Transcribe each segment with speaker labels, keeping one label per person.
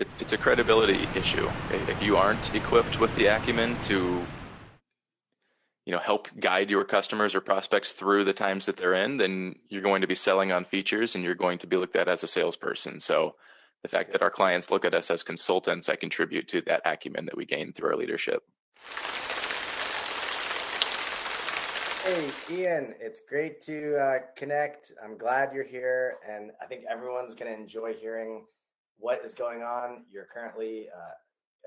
Speaker 1: It's a credibility issue. If you aren't equipped with the acumen to, help guide your customers or prospects through the times that they're in, then you're going to be selling on features and you're going to be looked at as a salesperson. So the fact that our clients look at us as consultants, I contribute to that acumen that we gain through our leadership.
Speaker 2: Hey, Ian, it's great to connect. I'm glad you're here, and I think everyone's going to enjoy hearing what is going on. You're currently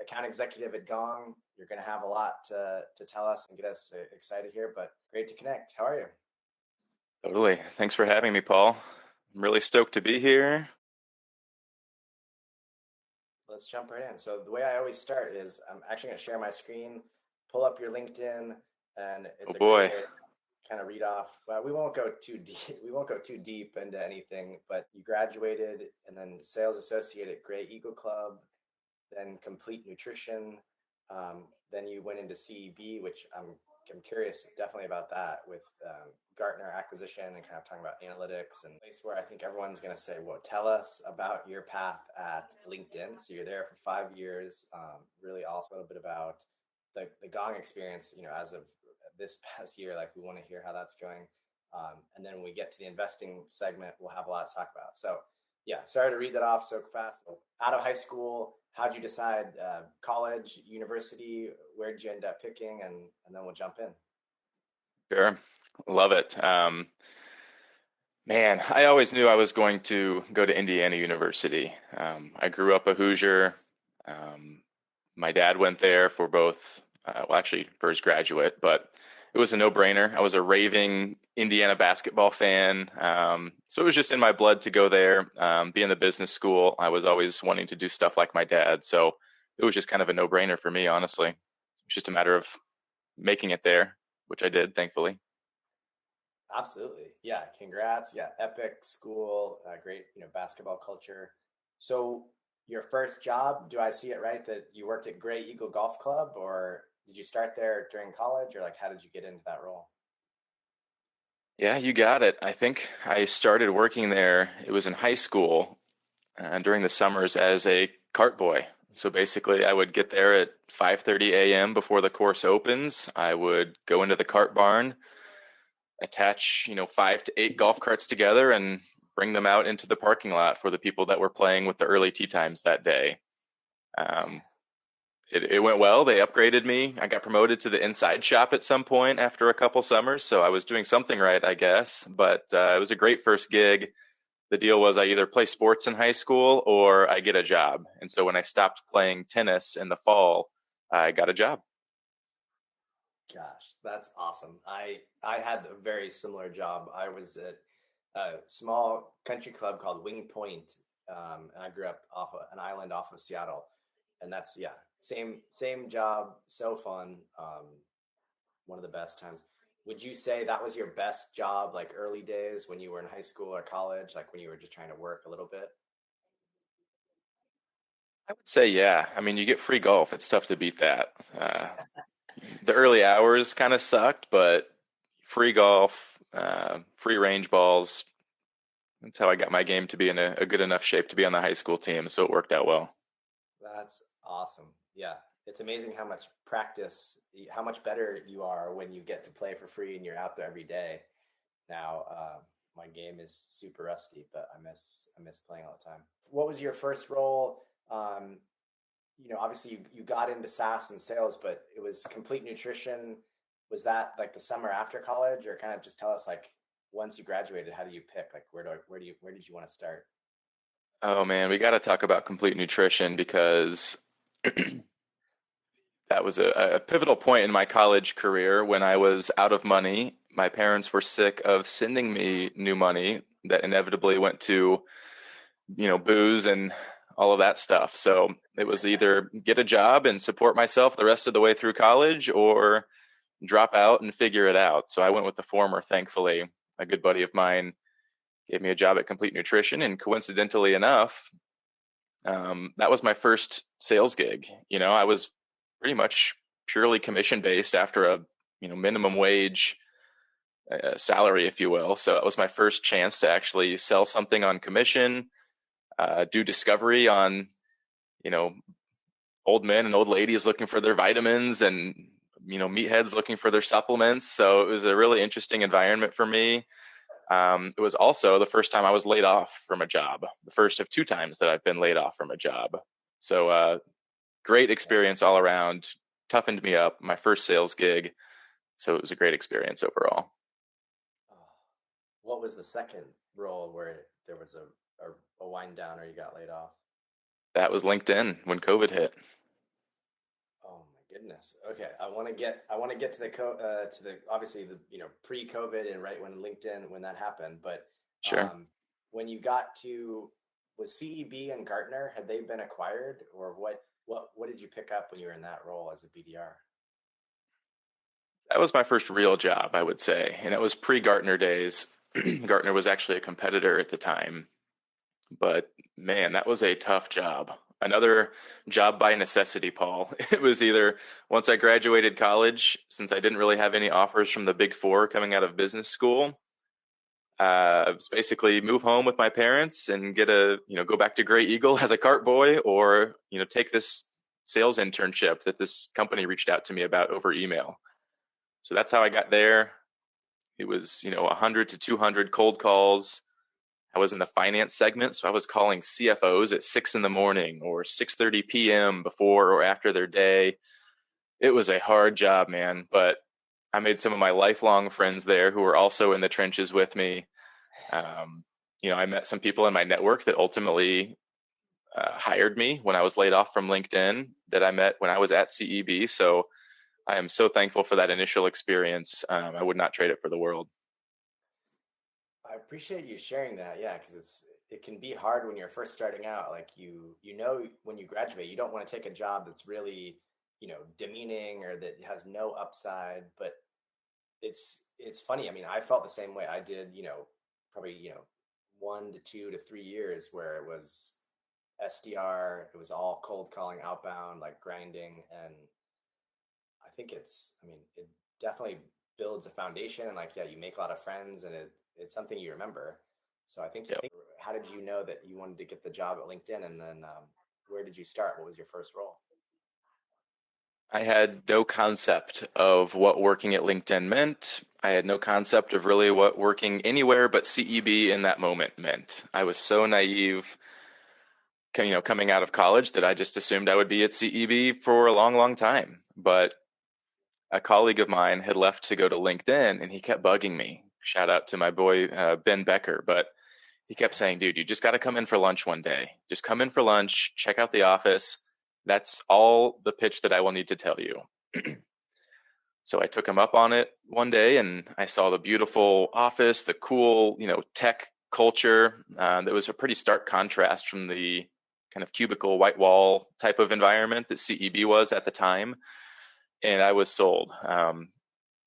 Speaker 2: account executive at Gong. You're going to have a lot to tell us and get us excited here, but great to connect. How are you?
Speaker 1: Totally. Thanks for having me, Paul. I'm really stoked to be here.
Speaker 2: Let's jump right in. So the way I always start is I'm actually going to share my screen, pull up your LinkedIn, and
Speaker 1: Oh
Speaker 2: it's a great
Speaker 1: boy.
Speaker 2: way kind of read off. Well, we won't go too deep. We won't go too deep into anything. But you graduated, and then sales associate at Grey Eagle Club, then Complete Nutrition. Then you went into CEB, which I'm curious definitely about that with Gartner acquisition and kind of talking about analytics and place where I think everyone's going to say, well, tell us about your path at LinkedIn. So you're there for 5 years. Really also a little bit about the Gong experience, as of this past year, like we want to hear how that's going. And then when we get to the investing segment, we'll have a lot to talk about. So yeah, sorry to read that off so fast. Out of high school, how'd you decide college, university? Where'd you end up picking? And then we'll jump in.
Speaker 1: Sure. Love it. Man, I always knew I was going to go to Indiana University. I grew up a Hoosier. Um, my dad went there for both, well, actually for his graduate, but it was a no-brainer. I was a raving Indiana basketball fan. So it was just in my blood to go there, be in the business school. I was always wanting to do stuff like my dad. So it was just kind of a no-brainer for me, honestly. It's just a matter of making it there, which I did, thankfully.
Speaker 2: Absolutely. Yeah. Congrats. Yeah. Epic school, great, basketball culture. So your first job, do I see it right that you worked at Grey Eagle Golf Club, or did you start there during college, or like how did you get into that role?
Speaker 1: Yeah, you got it. I think I started working there. It was in high school during the summers as a cart boy. So basically, I would get there at 5:30 a.m. before the course opens. I would go into the cart barn, attach, 5 to 8 golf carts together, and bring them out into the parking lot for the people that were playing with the early tee times that day. Um, it went well. They upgraded me. I got promoted to the inside shop at some point after a couple summers, so I was doing something right, I guess. But it was a great first gig. The deal was I either play sports in high school or I get a job. And so when I stopped playing tennis in the fall, I got a job.
Speaker 2: Gosh, that's awesome. I had a very similar job. I was at a small country club called Wing Point, and I grew up off of an island off of Seattle, and that's yeah, same job, so fun. One of the best times. Would you say that was your best job, like early days when you were in high school or college, like when you were just trying to work a little bit?
Speaker 1: I would say, yeah. I mean, you get free golf. It's tough to beat that. The early hours kind of sucked, but free golf, free range balls. That's how I got my game to be in a good enough shape to be on the high school team. So it worked out well.
Speaker 2: That's awesome. Yeah. It's amazing how much practice, how much better you are when you get to play for free and you're out there every day. Now, my game is super rusty, but I miss playing all the time. What was your first role? Obviously you got into SaaS and sales, but it was Complete Nutrition. Was that like the summer after college, or kind of just tell us like once you graduated, how do you pick? Like where did you want to start?
Speaker 1: Oh man, we got to talk about complete nutrition because that was a pivotal point in my college career when I was out of money. My parents were sick of sending me new money that inevitably went to, booze and all of that stuff. So it was either get a job and support myself the rest of the way through college or drop out and figure it out. So I went with the former, thankfully. A good buddy of mine gave me a job at Complete Nutrition, and coincidentally enough, that was my first sales gig. I was pretty much purely commission based after a minimum wage salary, if you will. So it was my first chance to actually sell something on commission, do discovery on you know, old men and old ladies looking for their vitamins and, meatheads looking for their supplements. So it was a really interesting environment for me. It was also the first time I was laid off from a job, the first of two times that I've been laid off from a job. So, great experience all around, toughened me up, my first sales gig. So it was a great experience overall.
Speaker 2: Oh, what was the second role where there was a wind down or you got laid off?
Speaker 1: That was LinkedIn when COVID hit.
Speaker 2: Oh my goodness. Okay, I want to get to to the obviously the pre-COVID and right when LinkedIn when that happened, but
Speaker 1: Sure.
Speaker 2: um, when you got to was CEB and Gartner, had they been acquired, or what did you pick up when you were in that role as a BDR?
Speaker 1: That was my first real job, I would say. And it was pre-Gartner days. Gartner was actually a competitor at the time. But man, that was a tough job. Another job by necessity, Paul. It was either once I graduated college, since I didn't really have any offers from the big four coming out of business school, it was basically move home with my parents and go back to Gray Eagle as a cart boy, or, take this sales internship that this company reached out to me about over email. So that's how I got there. It was, 100 to 200 cold calls. I was in the finance segment, so I was calling CFOs at 6 in the morning or 6:30 p.m. before or after their day. It was a hard job, man, but I made some of my lifelong friends there who were also in the trenches with me. Um, I met some people in my network that ultimately hired me when I was laid off from LinkedIn that I met when I was at CEB. So I am so thankful for that initial experience. I would not trade it for the world.
Speaker 2: I appreciate you sharing that. Yeah, because it can be hard when you're first starting out. Like when you graduate, you don't want to take a job that's really, demeaning or that has no upside. But it's funny. I mean, I felt the same way. I did, probably, 1 to 2 to 3 years where it was SDR. It was all cold calling outbound, like grinding. And I think I mean, it definitely builds a foundation and like, yeah, you make a lot of friends and it's something you remember. So I think,
Speaker 1: Yep.
Speaker 2: how did you know that you wanted to get the job at LinkedIn? And then where did you start? What was your first role?
Speaker 1: I had no concept of what working at LinkedIn meant. I had no concept of really what working anywhere but CEB in that moment meant. I was so naive, coming out of college that I just assumed I would be at CEB for a long, long time. But a colleague of mine had left to go to LinkedIn and he kept bugging me. Shout out to my boy, Ben Becker. But he kept saying, dude, you just got to come in for lunch one day. Just come in for lunch, check out the office. That's all the pitch that I will need to tell you. So I took him up on it one day and I saw the beautiful office, the cool, tech culture. That was a pretty stark contrast from the kind of cubicle white wall type of environment that CEB was at the time. And I was sold.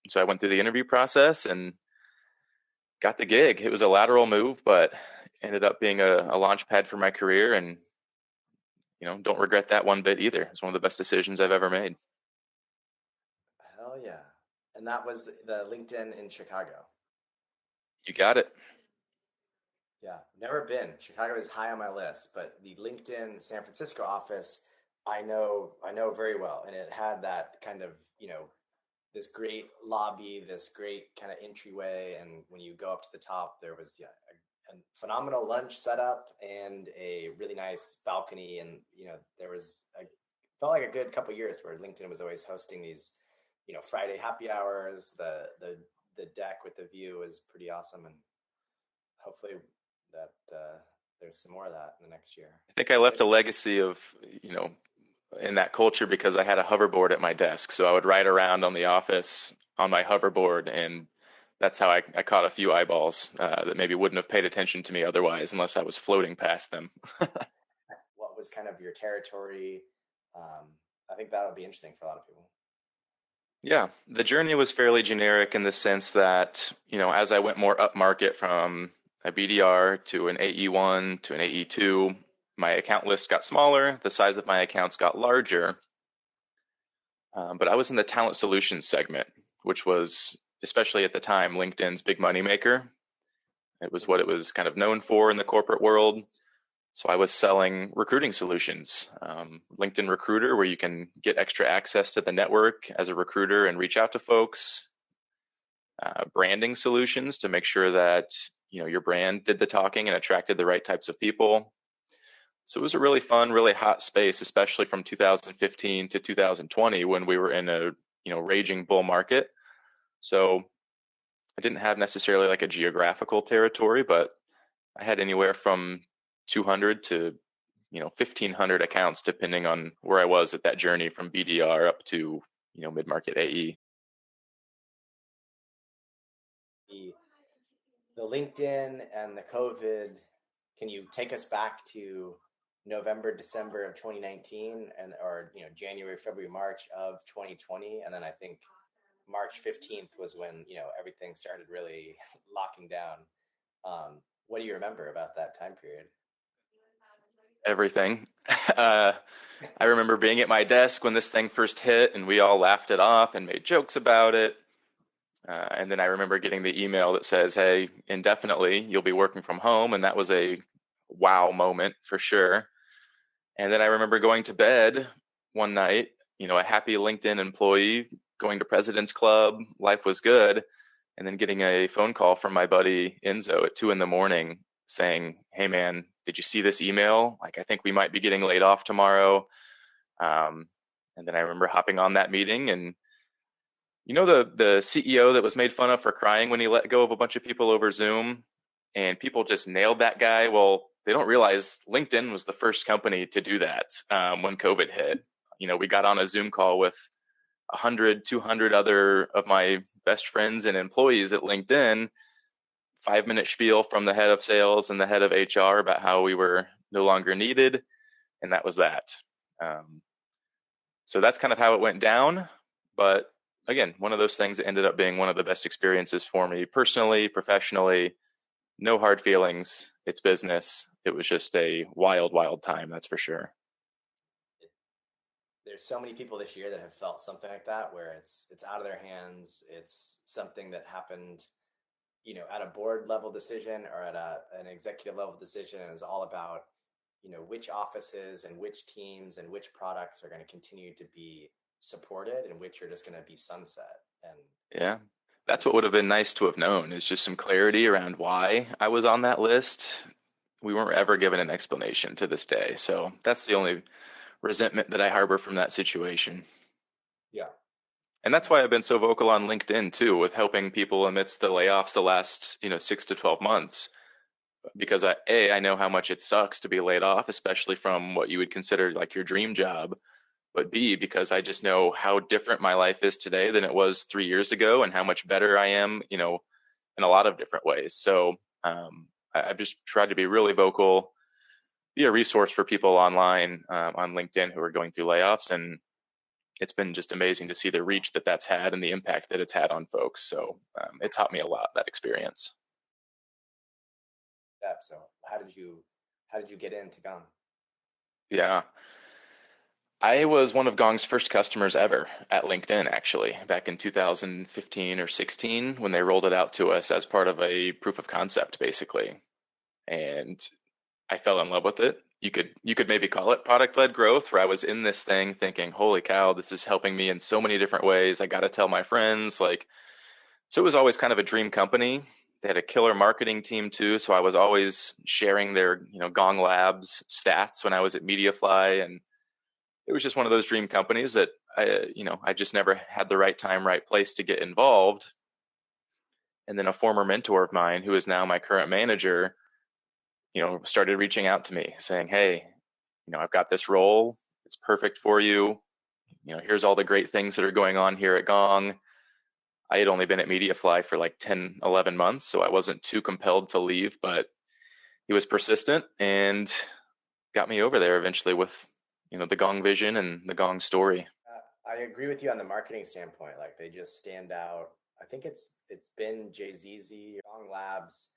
Speaker 1: So I went through the interview process and got the gig. It was a lateral move, but ended up being a launch pad for my career. And, don't regret that one bit either. It's one of the best decisions I've ever made.
Speaker 2: Hell yeah. And that was the LinkedIn in Chicago.
Speaker 1: You got it.
Speaker 2: Yeah, never been. Chicago is high on my list, but the LinkedIn San Francisco office, I know very well, and it had that kind of, this great lobby, this great kind of entryway, and when you go up to the top, there was yeah, a phenomenal lunch setup and a really nice balcony, and there was felt like a good couple years where LinkedIn was always hosting these, Friday happy hours. The deck with the view was pretty awesome, and hopefully that there's some more of that in the next year.
Speaker 1: I think I left a legacy of, you know, in that culture because I had a hoverboard at my desk. So I would ride around on the office on my hoverboard, and that's how I caught a few eyeballs that maybe wouldn't have paid attention to me otherwise unless I was floating past them.
Speaker 2: What was kind of your territory? Um, I think that would be interesting for a lot of people.
Speaker 1: Yeah, the journey was fairly generic in the sense that, as I went more up market from a BDR to an AE1 to an AE2, my account list got smaller, the size of my accounts got larger. But I was in the talent solutions segment, which was, especially at the time, LinkedIn's big money maker. It was what it was kind of known for in the corporate world. So I was selling recruiting solutions, LinkedIn Recruiter, where you can get extra access to the network as a recruiter and reach out to folks, branding solutions to make sure that your brand did the talking and attracted the right types of people. So it was a really fun, really hot space, especially from 2015 to 2020 when we were in a raging bull market. So I didn't have necessarily like a geographical territory, but I had anywhere from 200 to 1,500 accounts depending on where I was at that journey from BDR up to mid-market AE.
Speaker 2: The the LinkedIn and the COVID, can you take us back to November, December of 2019 and or January, February, March of 2020? And then I think March 15th was when, everything started really locking down. What do you remember about that time period?
Speaker 1: Everything. Uh, I remember being at my desk when this thing first hit, and we all laughed it off and made jokes about it. And then I remember getting the email that says, "Hey, indefinitely, you'll be working from home," and that was a wow moment for sure. And then I remember going to bed one night, a happy LinkedIn employee, going to President's Club, life was good, and then getting a phone call from my buddy Enzo at 2 in the morning saying, "Hey man, did you see this email? Like, I think we might be getting laid off tomorrow." Um, and then I remember hopping on that meeting, and the CEO that was made fun of for crying when he let go of a bunch of people over Zoom, and people just nailed that guy. Well, they don't realize LinkedIn was the first company to do that when COVID hit. We got on a Zoom call with 100, 200 other of my best friends and employees at LinkedIn, 5-minute spiel from the head of sales and the head of HR about how we were no longer needed, and that was that. Um, so that's kind of how it went down. But again, one of those things that ended up being one of the best experiences for me personally, professionally. No hard feelings. It's business. It was just a wild, wild time, that's for sure.
Speaker 2: There's so many people this year that have felt something like that, where it's out of their hands. It's something that happened, at a board level decision or at an executive level decision, and it's all about, which offices and which teams and which products are going to continue to be supported and which are just going to be sunset.
Speaker 1: Yeah.
Speaker 2: And
Speaker 1: That's what would have been nice to have known is just some clarity around why I was on that list. We weren't ever given an explanation to this day. So that's the only resentment that I harbor from that situation.
Speaker 2: yeah,
Speaker 1: And that's
Speaker 2: no,
Speaker 1: why I've been so vocal on LinkedIn too, with helping people amidst the layoffs the last, 6 to 12 months. Because I know how much it sucks to be laid off, especially from what you would consider like your dream job. But B, because I just know how different my life is today than it was 3 years ago and how much better I am, in a lot of different ways. So I've just tried to be really vocal, be a resource for people online on LinkedIn who are going through layoffs. And it's been just amazing to see the reach that that's had and the impact that it's had on folks. So it taught me a lot, that experience.
Speaker 2: step. So how did you get into Gong?
Speaker 1: Yeah. I was one of Gong's first customers ever at LinkedIn, actually, back in 2015 or 16 when they rolled it out to us as part of a proof of concept, basically. And I fell in love with it. You could maybe call it product-led growth, where I was in this thing thinking, "Holy cow, this is helping me in so many different ways. I got to tell my friends." Like, so it was always kind of a dream company. They had a killer marketing team too, so I was always sharing their, Gong Labs stats when I was at Mediafly, and it was just one of those dream companies that I just never had the right time, right place to get involved. And then a former mentor of mine, who is now my current manager, started reaching out to me saying, "Hey, I've got this role. It's perfect for you. Here's all the great things that are going on here at Gong." I had only been at Mediafly for like 10, 11 months, so I wasn't too compelled to leave, but he was persistent and got me over there eventually with, the Gong vision and the Gong story.
Speaker 2: I agree with you on the marketing standpoint. Like they just stand out. I think it's been JZZ, Gong Labs.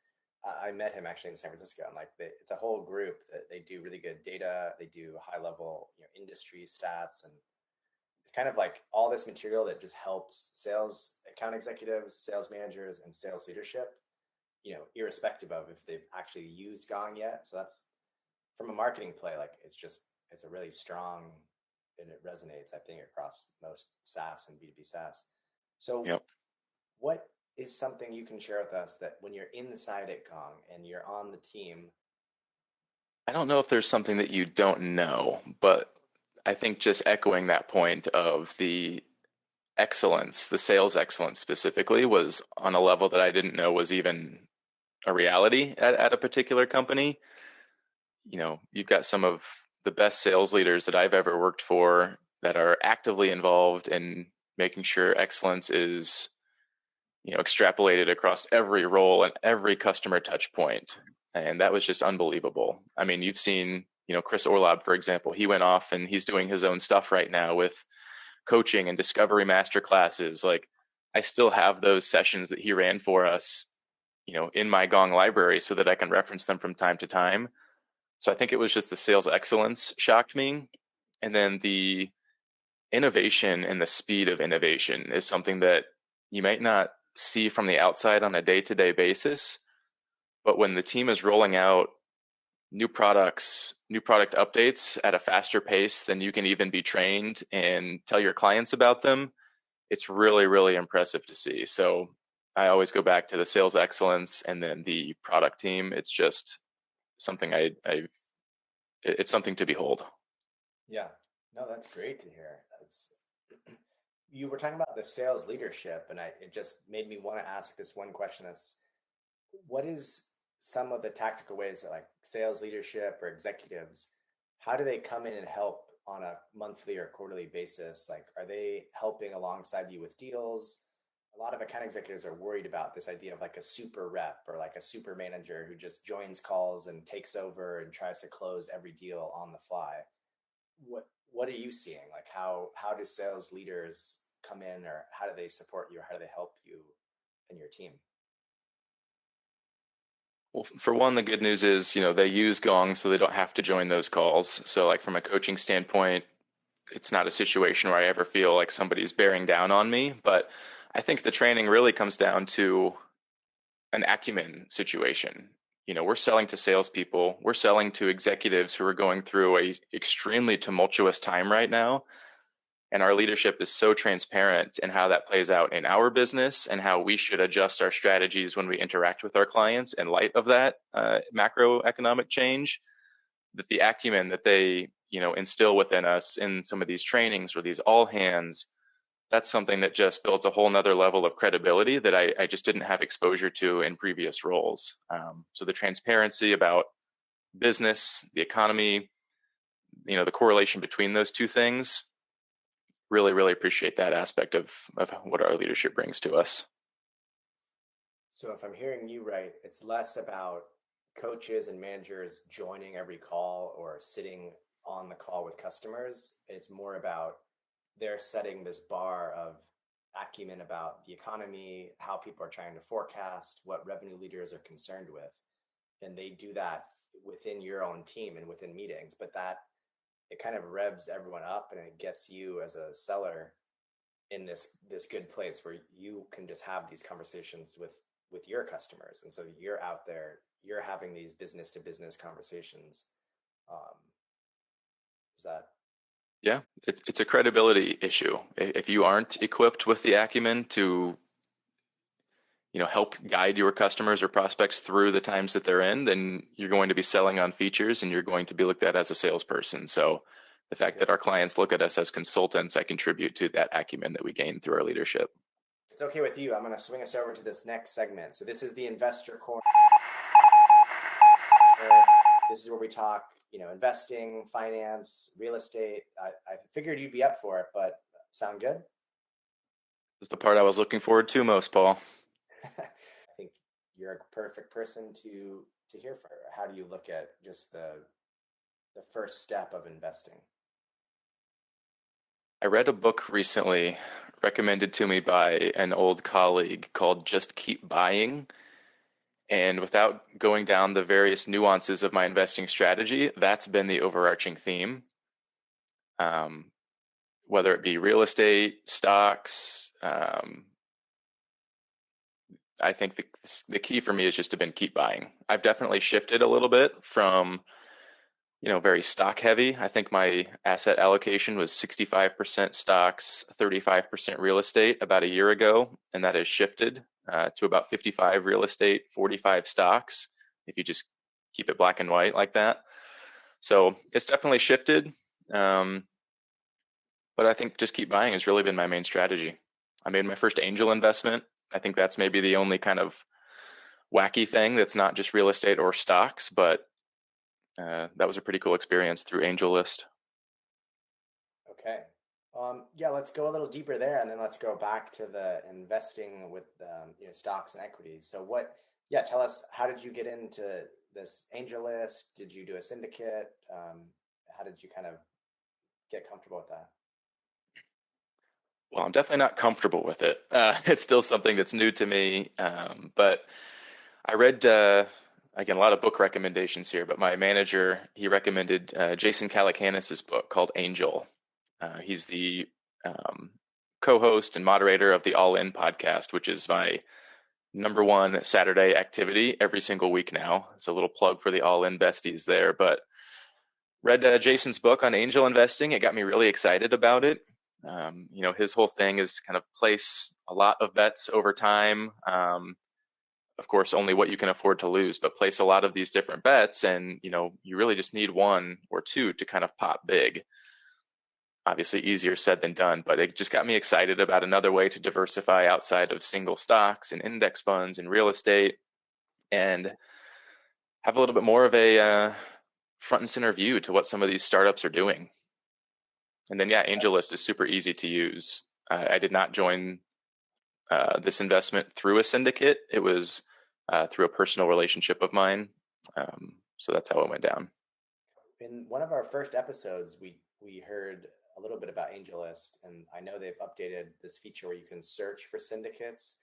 Speaker 2: I met him actually in San Francisco, and like it's a whole group that they do really good data. They do high level, industry stats, and it's kind of like all this material that just helps sales account executives, sales managers, and sales leadership. Irrespective of if they've actually used Gong yet. So from a marketing play, like it's a really strong, and it resonates, I think, across most SaaS and B2B SaaS. So
Speaker 1: Yep.
Speaker 2: what is something you can share with us that when you're inside at Gong and you're on the team?
Speaker 1: I don't know if there's something that you don't know, but I think just echoing that point of the excellence, the sales excellence specifically, was on a level that I didn't know was even a reality at a particular company. You've got some of the best sales leaders that I've ever worked for that are actively involved in making sure excellence is, extrapolated across every role and every customer touch point. And that was just unbelievable. I mean, you've seen, Chris Orlob, for example, he went off and he's doing his own stuff right now with coaching and discovery master classes. Like, I still have those sessions that he ran for us, in my Gong library so that I can reference them from time to time. So I think it was just the sales excellence shocked me. And then the innovation and the speed of innovation is something that you might not see from the outside on a day-to-day basis. But when the team is rolling out new products, new product updates at a faster pace than you can even be trained and tell your clients about them, it's really, really impressive to see. So I always go back to the sales excellence and then the product team. It's just something it's something to behold.
Speaker 2: Yeah, no, that's great to hear. That's You were talking about the sales leadership, and it just made me want to ask this one question. That's what is some of the tactical ways that like sales leadership or executives, how do they come in and help on a monthly or quarterly basis? Like, are they helping alongside you with deals? A lot of account executives are worried about this idea of like a super rep or like a super manager who just joins calls and takes over and tries to close every deal on the fly. What are you seeing? Like, how do sales leaders come in, or how do they support you? How do they help you and your team?
Speaker 1: Well, for one, the good news is, they use Gong so they don't have to join those calls. So, like, from a coaching standpoint, it's not a situation where I ever feel like somebody's bearing down on me. But I think the training really comes down to an acumen situation. We're selling to salespeople, we're selling to executives who are going through a extremely tumultuous time right now. And our leadership is so transparent in how that plays out in our business and how we should adjust our strategies when we interact with our clients in light of that macroeconomic change, that the acumen that they instill within us in some of these trainings or these all hands, that's something that just builds a whole nother level of credibility that I just didn't have exposure to in previous roles. So the transparency about business, the economy, the correlation between those two things, really, really appreciate that aspect of what our leadership brings to us.
Speaker 2: So if I'm hearing you right, it's less about coaches and managers joining every call or sitting on the call with customers. It's more about they're setting this bar of acumen about the economy, how people are trying to forecast, what revenue leaders are concerned with. And they do that within your own team and within meetings. But that it kind of revs everyone up and it gets you as a seller in this good place where you can just have these conversations with your customers, and so you're out there, you're having these business to business conversations. um is that
Speaker 1: Yeah, it's a credibility issue. If you aren't equipped with the acumen to, help guide your customers or prospects through the times that they're in, then you're going to be selling on features and you're going to be looked at as a salesperson. So the fact
Speaker 2: yeah,
Speaker 1: that our clients look at us as consultants, I contribute to that acumen that we gain through our leadership.
Speaker 2: it's okay with you, I'm going to swing us over to this next segment. So this is the investor corner. This is where we talk, investing, finance, real estate. I figured you'd be up for it, but sound good?
Speaker 1: This is the part I was looking forward to most, Paul.
Speaker 2: I think you're a perfect person to hear from. How do you look at just the first step of investing?
Speaker 1: I read a book recently recommended to me by an old colleague called Just Keep Buying. And without going down the various nuances of my investing strategy, that's been the overarching theme. Um, whether it be real estate, stocks, I think the key for me has just been keep buying. I've definitely shifted a little bit from very stock heavy. I think my asset allocation was 65% stocks, 35% real estate about a year ago, and that has shifted to about 55 real estate, 45 stocks, if you just keep it black and white like that. So it's definitely shifted. Um, but I think just keep buying has really been my main strategy. I made my first angel investment. I think that's maybe the only kind of wacky thing that's not just real estate or stocks, but that was a pretty cool experience through AngelList.
Speaker 2: Okay. Yeah, let's go a little deeper there, and then let's go back to the investing with stocks and equities. So yeah, tell us, how did you get into this angel list? Did you do a syndicate? How did you kind of get comfortable with that?
Speaker 1: Well, I'm definitely not comfortable with it. It's still something that's new to me. But I read, again, a lot of book recommendations here, but my manager, he recommended Jason Calacanis's book called Angel. He's the um, co-host and moderator of the All In podcast, which is my number one Saturday activity every single week now. It's a little plug for the All In besties there, but read Jason's book on angel investing. It got me really excited about it. His whole thing is kind of place a lot of bets over time. Of course, only what you can afford to lose, but place a lot of these different bets, and you really just need one or two to kind of pop big. Obviously, easier said than done, but it just got me excited about another way to diversify outside of single stocks and index funds and real estate, and have a little bit more of a front and center view to what some of these startups are doing. And then, yeah, AngelList is super easy to use. I did not join this investment through a syndicate. It was through a personal relationship of mine. So that's how it went down.
Speaker 2: In one of our first episodes, we heard a little bit about AngelList, and I know they've updated this feature where you can search for syndicates.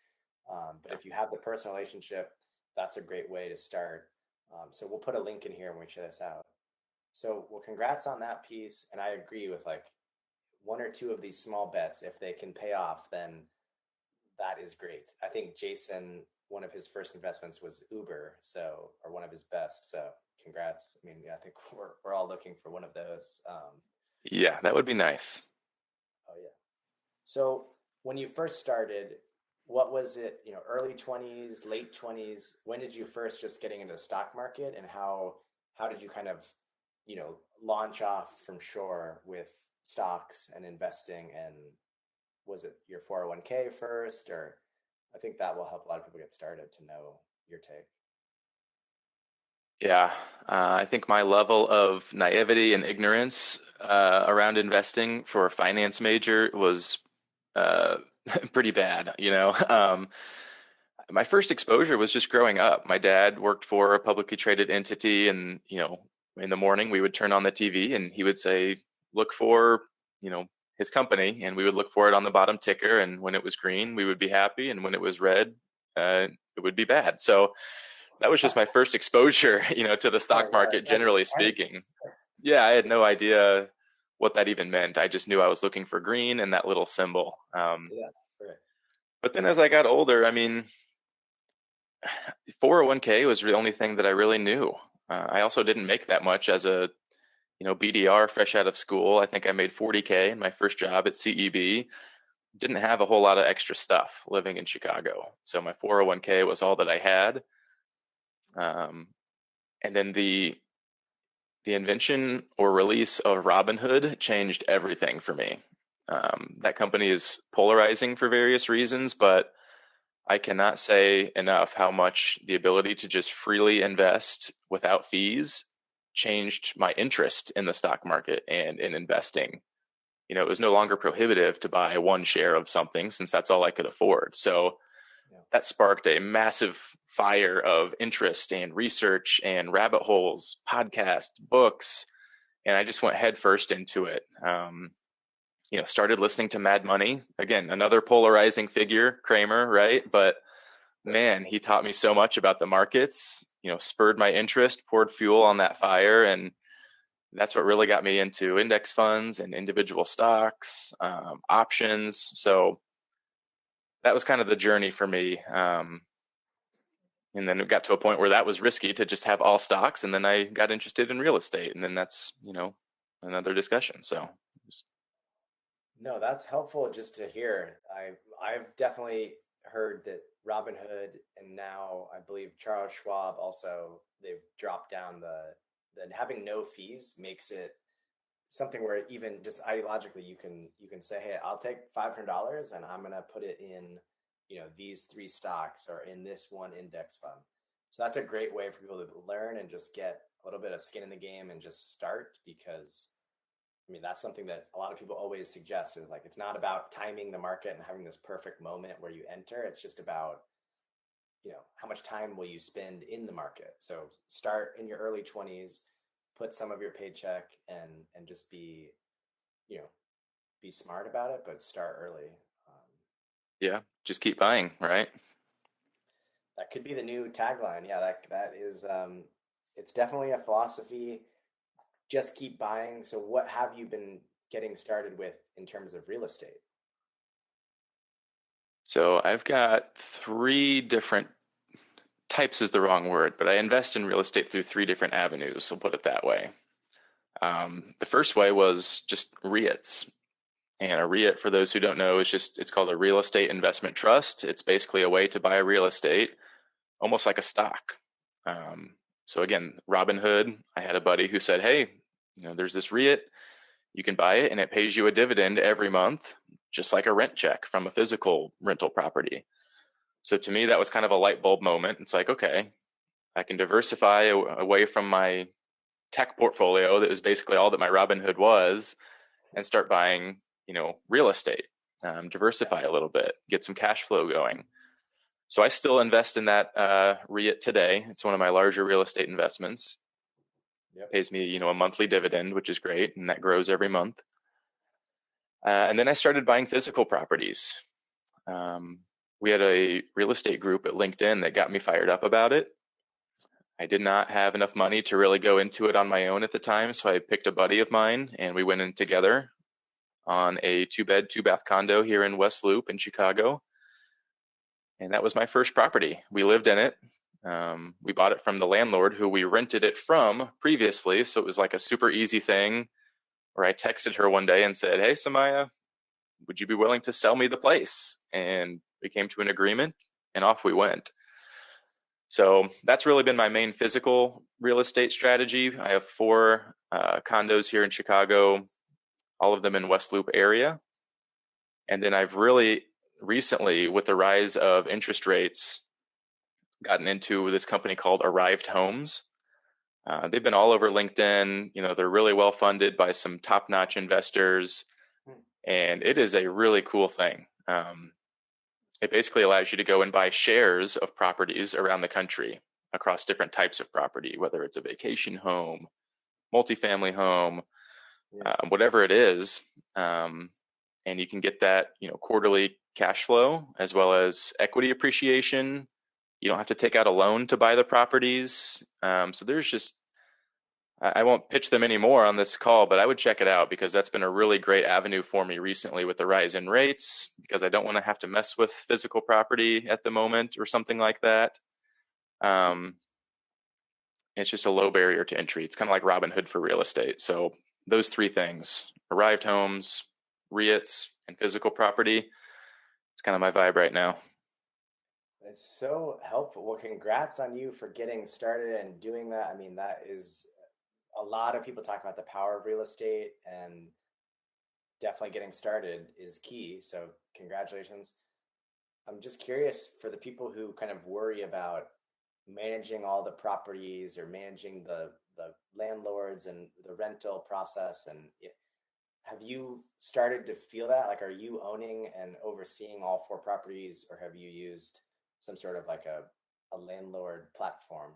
Speaker 2: But if you have the personal relationship, that's a great way to start. So we'll put a link in here when we share this out. So, well, congrats on that piece. And I agree with like one or two of these small bets. If they can pay off, then that is great. I think Jason, one of his first investments was Uber, so, or one of his best. So congrats. I mean, yeah, I think we're all looking for one of those.
Speaker 1: Yeah, that would be nice.
Speaker 2: Oh yeah. So when you first started, what was it? Early 20s, late 20s. When did you first just getting into the stock market, and how did you kind of launch off from shore with stocks and investing? And was it your 401k first, or I think that will help a lot of people get started to know your take.
Speaker 1: Yeah, I think my level of naivety and ignorance around investing for a finance major was uh, pretty bad. My first exposure was just growing up. My dad worked for a publicly traded entity, and in the morning we would turn on the TV, and he would say, "Look for, you know, his company," and we would look for it on the bottom ticker. And when it was green, we would be happy, and when it was red, it would be bad. So that was just my first exposure, to the
Speaker 2: Oh
Speaker 1: stock
Speaker 2: yeah, that
Speaker 1: market,
Speaker 2: sounds
Speaker 1: generally
Speaker 2: exciting.
Speaker 1: speaking. Yeah, I had no idea what that even meant. I just knew I was looking for green and that little symbol.
Speaker 2: Yeah, right.
Speaker 1: But then as I got older, I mean, 401k was the only thing that I really knew. I also didn't make that much as a, BDR fresh out of school. I think I made 40k in my first job at CEB. Didn't have a whole lot of extra stuff living in Chicago. So my 401k was all that I had. Um, and then the invention or release of Robinhood changed everything for me. That company is polarizing for various reasons, but I cannot say enough how much the ability to just freely invest without fees changed my interest in the stock market and in investing. It was no longer prohibitive to buy one share of something since that's all I could afford. So
Speaker 2: Yeah.
Speaker 1: that sparked a massive fire of interest and research and rabbit holes, podcasts, books, and I just went headfirst into it. Started listening to Mad Money. Again, another polarizing figure, Kramer, right? But
Speaker 2: Sure.
Speaker 1: man, he taught me so much about the markets, spurred my interest, poured fuel on that fire. And that's what really got me into index funds and individual stocks, options. So that was kind of the journey for me. And then it got to a point where that was risky to just have all stocks. And then I got interested in real estate. And then that's, another discussion. So,
Speaker 2: No, that's helpful just to hear. I've definitely heard that Robinhood and now I believe Charles Schwab also they've dropped down the having no fees makes it something where even just ideologically you can say, hey, I'll take $500 and I'm gonna put it in, these three stocks or in this one index fund. So that's a great way for people to learn and just get a little bit of skin in the game and just start because I mean, that's something that a lot of people always suggest is like it's not about timing the market and having this perfect moment where you enter. It's just about, how much time will you spend in the market. So start in your early 20s, put some of your paycheck and just you know, be smart about it, but start early. Um,
Speaker 1: yeah, just keep buying, right?
Speaker 2: that could be the new tagline. Yeah, that is it's definitely a philosophy. Just keep buying. So what have you been getting started with in terms of real estate?
Speaker 1: So I've got three different types is the wrong word, but I invest in real estate through three different avenues. I'll put it that way. The first way was just REITs. And a REIT, for those who don't know, it's called a real estate investment trust. It's basically a way to buy real estate, almost like a stock. Um, so again, Robinhood, I had a buddy who said, hey, there's this REIT, you can buy it and it pays you a dividend every month, just like a rent check from a physical rental property. So to me, that was kind of a light bulb moment. It's like, okay, I can diversify away from my tech portfolio that was basically all that my Robinhood was and start buying, real estate,
Speaker 2: Yeah.
Speaker 1: diversify a little bit, get some cash flow going. So I still invest in that REIT today. It's one of my larger real estate investments.
Speaker 2: Yep.
Speaker 1: Pays me, a monthly dividend, which is great, and that grows every month. And then I started buying physical properties. Um, we had a real estate group at LinkedIn that got me fired up about it. I did not have enough money to really go into it on my own at the time, so I picked a buddy of mine and we went in together on a 2-bed, 2-bath condo here in West Loop in Chicago. And that was my first property. We lived in it. We bought it from the landlord who we rented it from previously. So it was like a super easy thing where I texted her one day and said, hey, Samaya, would you be willing to sell me the place? And we came to an agreement and off we went. So that's really been my main physical real estate strategy. I have 4 condos here in Chicago, all of them in West Loop area. And then I've really recently, with the rise of interest rates, gotten into this company called Arrived Homes. They've been all over LinkedIn. They're really well funded by some top-notch investors,
Speaker 2: Hmm.
Speaker 1: and it is a really cool thing. It basically allows you to go and buy shares of properties around the country across different types of property, whether it's a vacation home, multifamily home,
Speaker 2: Yes.
Speaker 1: whatever it is. And you can get that, quarterly cash flow as well as equity appreciation. You don't have to take out a loan to buy the properties. So there's just, I won't pitch them anymore on this call, but I would check it out because that's been a really great avenue for me recently with the rise in rates because I don't want to have to mess with physical property at the moment or something like that. Um, it's just a low barrier to entry. It's kind of like Robinhood for real estate. So those three things, arrived homes, REITs, and physical property, it's kind of my vibe right now.
Speaker 2: It's so helpful. Well, congrats on you for getting started and doing that. I mean, that is a lot of people talk about the power of real estate and definitely getting started is key. So, congratulations. I'm just curious for the people who kind of worry about managing all the properties or managing the landlords and the rental process and have you started to feel that? Like, are you owning and overseeing all 4 properties, or have you used some sort of like a landlord platform?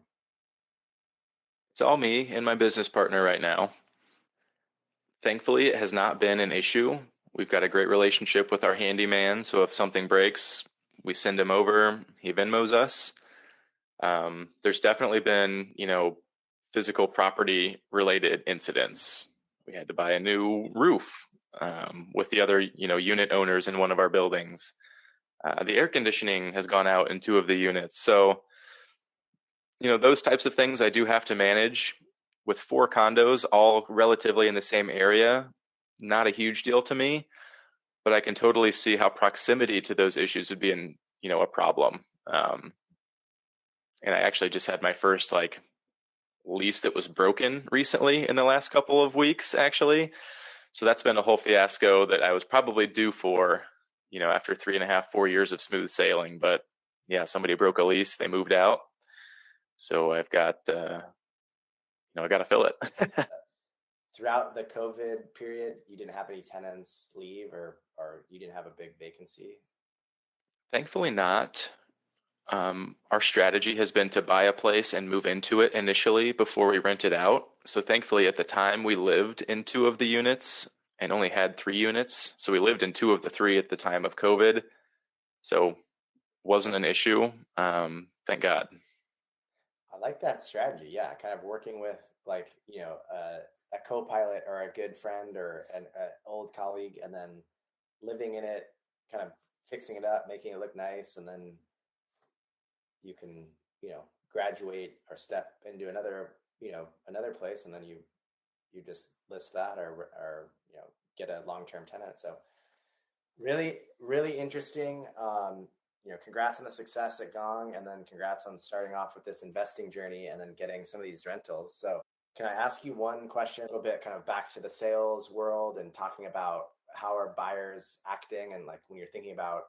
Speaker 1: It's all me and my business partner right now. Thankfully, it has not been an issue. We've got a great relationship with our handyman, so if something breaks, we send him over, he Venmos us. There's definitely been, physical property related incidents. We had to buy a new roof with the other, unit owners in one of our buildings. The air conditioning has gone out in 2 of the units. So those types of things I do have to manage. With four condos, all relatively in the same area, not a huge deal to me, but I can totally see how proximity to those issues would be a problem. And I actually just had my first like lease that was broken recently in the last couple of weeks, actually. So that's been a whole fiasco that I was probably due for, after 3.5, 4 years of smooth sailing. But yeah, somebody broke a lease, they moved out. So I've got, I got to fill it.
Speaker 2: Throughout the COVID period, you didn't have any tenants leave, or you didn't have a big vacancy?
Speaker 1: Thankfully not. Our strategy has been to buy a place and move into it initially before we rent it out. So thankfully, at the time, we lived in two of the units and only had three units. So we lived in two of the three at the time of COVID. So wasn't an issue. Thank God.
Speaker 2: I like that strategy. Yeah, kind of working with like, a co-pilot or a good friend or an old colleague, and then living in it, kind of fixing it up, making it look nice, and then you can, graduate or step into another place, and then you just list that, or get a long-term tenant. So really, really interesting. Congrats on the success at Gong, and then congrats on starting off with this investing journey and then getting some of these rentals. So, can I ask you one question, a little bit kind of back to the sales world and talking about how are buyers acting, and like when you're thinking about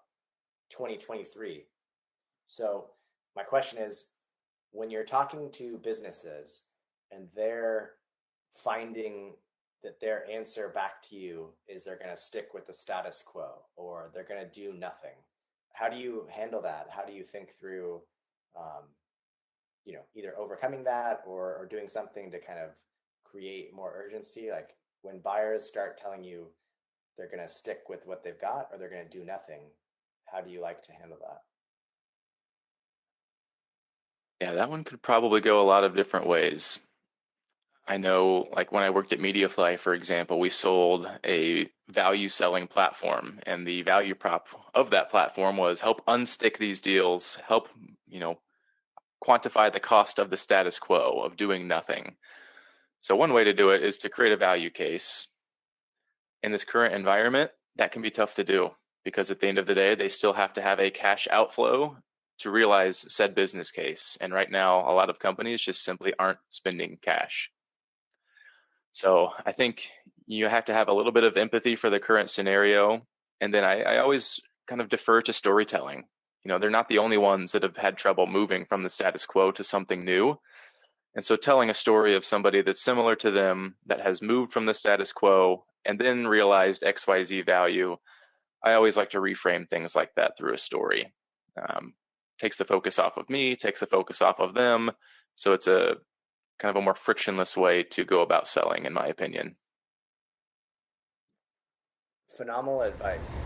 Speaker 2: 2023? So, my question is, when you're talking to businesses and they're finding that their answer back to you is they're going to stick with the status quo or they're going to do nothing, how do you handle that? How do you think through, um, either overcoming that, or doing something to kind of create more urgency? Like when buyers start telling you they're going to stick with what they've got or they're going to do nothing, how do you like to handle that?
Speaker 1: Yeah, that one could probably go a lot of different ways. I know, like when I worked at MediaFly, for example, we sold a value selling platform, and the value prop of that platform was help unstick these deals, help, you know, quantify the cost of the status quo of doing nothing. So one way to do it is to create a value case. In this current environment, that can be tough to do because at the end of the day, they still have to have a cash outflow to realize said business case. And right now, a lot of companies just simply aren't spending cash. So I think you have to have a little bit of empathy for the current scenario. And then I always kind of defer to storytelling. They're not the only ones that have had trouble moving from the status quo to something new. And so telling a story of somebody that's similar to them that has moved from the status quo and then realized XYZ value, I always like to reframe things like that through a story. Takes the focus off of me, takes the focus off of them. So it's a kind of a more frictionless way to go about selling, in my opinion.
Speaker 2: Phenomenal advice.